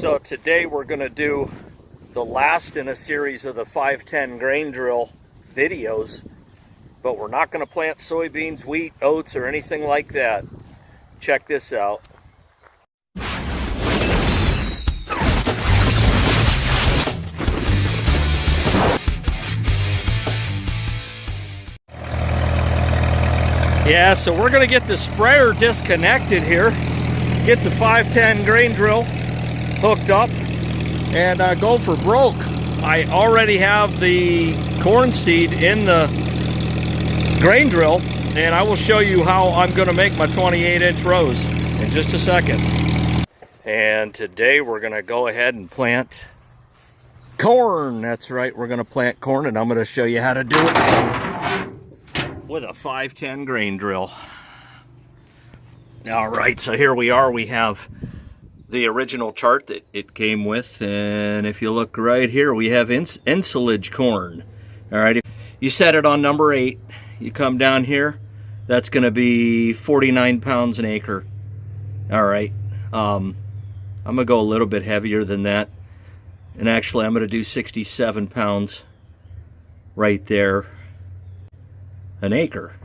So today we're going to do the last in a series of the 510 grain drill videos, but we're not going to plant soybeans, wheat, oats, or anything like that. Check this out. Yeah, so we're going to get the sprayer disconnected here, get the 510 grain drill hooked up, and go for broke. I already have the corn seed in the grain drill, and I will show you how I'm going to make my 28-inch rows in just a second. And today we're going to go ahead and plant corn. That's right, we're going to plant corn, and I'm going to show you how to do it with a 510 grain drill. All right, so here we are. We have the original chart that it came with, and if you look right here, we have ensilage corn. All right, you set it on number 8. You come down here, that's going to be 49 pounds an acre. All right, I'm going to go a little bit heavier than that, and actually I'm going to do 67 pounds right there an acre.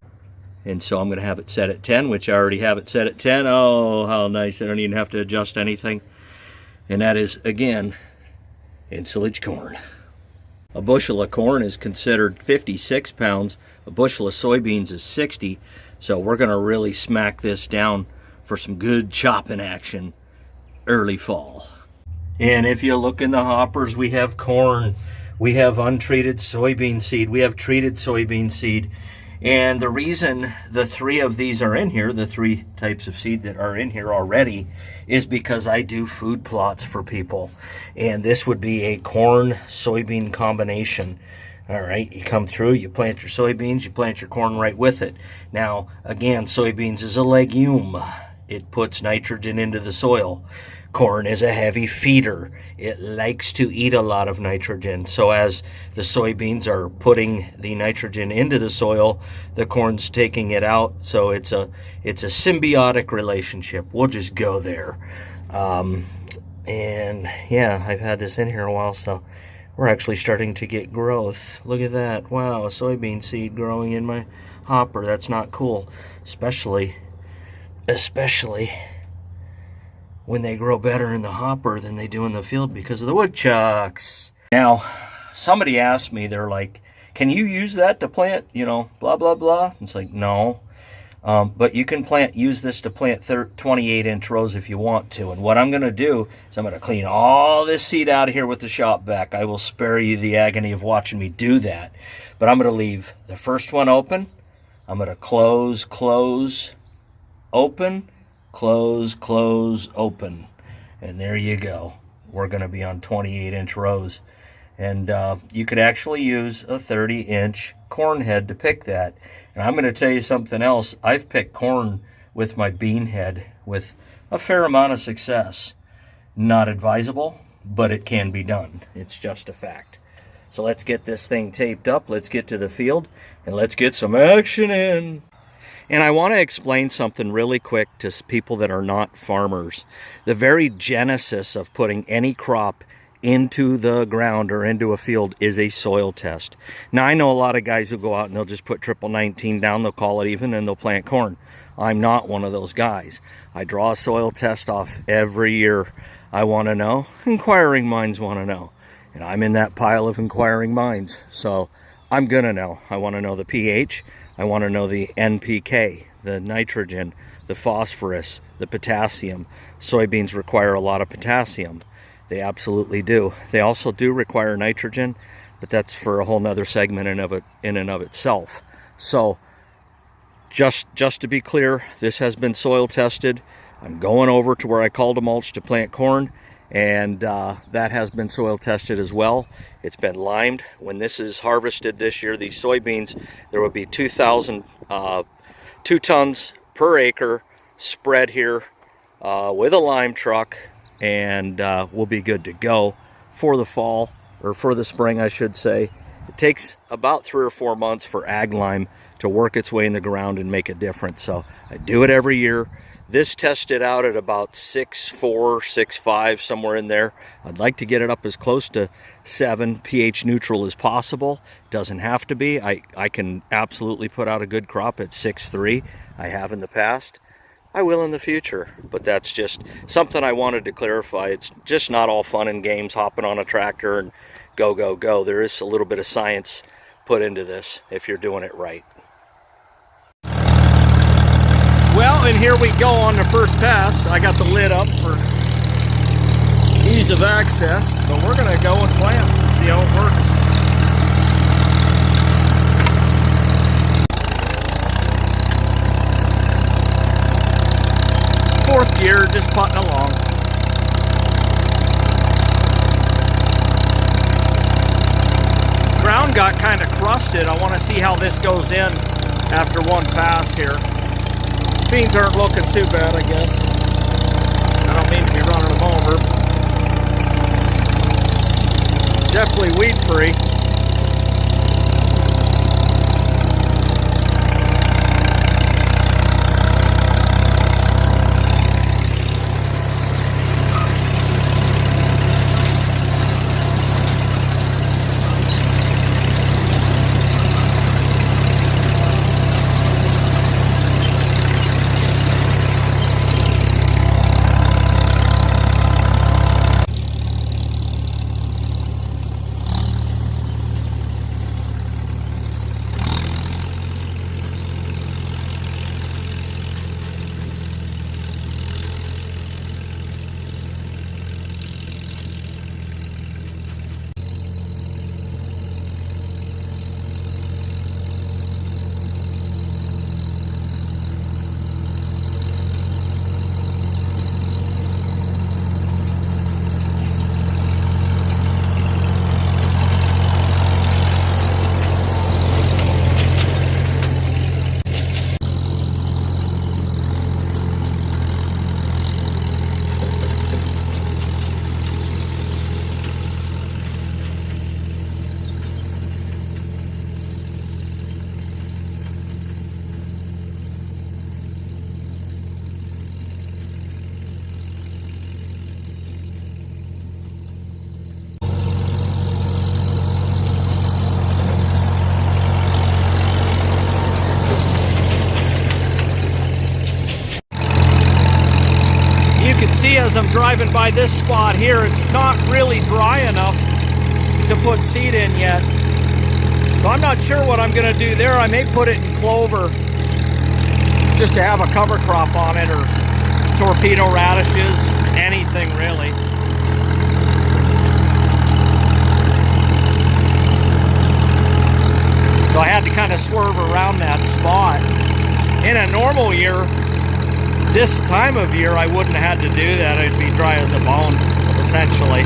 And so I'm going to have it set at 10, which I already have it set at 10. Oh, how nice. I don't even have to adjust anything. And that is, again, ensilage corn. A bushel of corn is considered 56 pounds. A bushel of soybeans is 60. So we're going to really smack this down for some good chopping action early fall. And if you look in the hoppers, we have corn. We have untreated soybean seed. We have treated soybean seed. And the reason the 3 of these are in here, the 3 types of seed that are in here already, is because I do food plots for people. And this would be a corn-soybean combination. All right, you come through, you plant your soybeans, you plant your corn right with it. Now, again, soybeans is a legume. It puts nitrogen into the soil. Corn is a heavy feeder. It likes to eat a lot of nitrogen. So as the soybeans are putting the nitrogen into the soil, the corn's taking it out. So it's a symbiotic relationship. We'll just go there. And yeah, I've had this in here a while, so we're actually starting to get growth. Look at that. Wow, a soybean seed growing in my hopper. That's not cool. Especially when they grow better in the hopper than they do in the field because of the woodchucks. Now, somebody asked me, they're like, can you use that to plant, blah, blah, blah? It's like, no. But you can use this to plant 28-inch rows if you want to. And what I'm going to do is I'm going to clean all this seed out of here with the shop vac. I will spare you the agony of watching me do that. But I'm going to leave the first one open. I'm going to close, open, close, open, and there you go. We're going to be on 28-inch rows, and you could actually use a 30-inch corn head to pick that. And I'm going to tell you something else. I've picked corn with my bean head with a fair amount of success. Not advisable, but it can be done. It's just a fact. So let's get this thing taped up, let's get to the field, and let's get some action in. And I want to explain something really quick to people that are not farmers. The very genesis of putting any crop into the ground or into a field is a soil test. Now, I know a lot of guys who go out and they'll just put triple 19 down, they'll call it even, and they'll plant corn. I'm not one of those guys. I draw a soil test off every year. I want to know. Inquiring minds want to know. And I'm in that pile of inquiring minds. So I'm going to know. I want to know the pH. I want to know the NPK, the nitrogen, the phosphorus, the potassium. Soybeans require a lot of potassium. They absolutely do. They also do require nitrogen, but that's for a whole nother segment in and of itself. So just to be clear, this has been soil tested. I'm going over to where I called a mulch to plant corn, and that has been soil tested as well. It's been limed. When this is harvested this year, these soybeans, there will be 2 tons per acre spread here with a lime truck, and we'll be good to go for the fall, or for the spring I should say. It takes about 3 or 4 months for ag lime to work its way in the ground and make a difference. So I do it every year. This tested out at about 6.4, 6.5, somewhere in there. I'd like to get it up as close to 7 pH neutral as possible. Doesn't have to be. I can absolutely put out a good crop at 6.3. I have in the past. I will in the future, but that's just something I wanted to clarify. It's just not all fun and games hopping on a tractor and go, go, go. There is a little bit of science put into this if you're doing it right. Well, and here we go on the first pass. I got the lid up for ease of access, but we're gonna go and plant, see how it works. Fourth gear, just putting along. Ground got kind of crusted. I want to see how this goes in after one pass here. Beans aren't looking too bad, I guess. I don't mean to be running them over. Definitely weed free. As I'm driving by this spot here, it's not really dry enough to put seed in yet. So I'm not sure what I'm going to do there. I may put it in clover just to have a cover crop on it, or torpedo radishes, anything really. So I had to kind of swerve around that spot. In a normal year, this time of year, I wouldn't have had to do that. It'd be dry as a bone, essentially.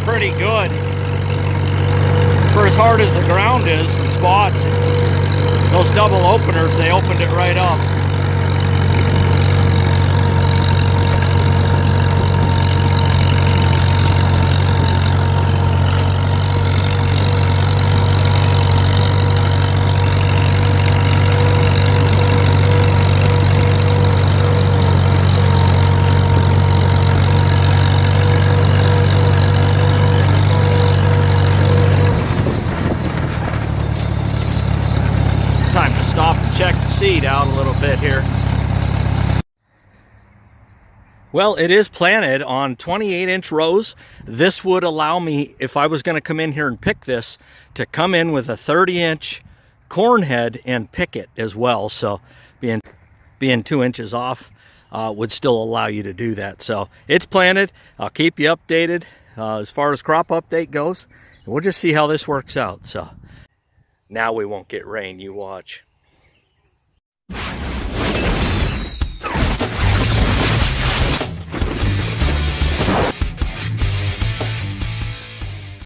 Pretty good for as hard as the ground is. The spots, those double openers, they opened it right up. seed out a little bit here. Well, it is planted on 28-inch rows. This would allow me, if I was going to come in here and pick this, to come in with a 30-inch corn head and pick it as well. So being 2 inches off would still allow you to do that. So it's planted. I'll keep you updated as far as crop update goes. And we'll just see how this works out. So now we won't get rain, you watch.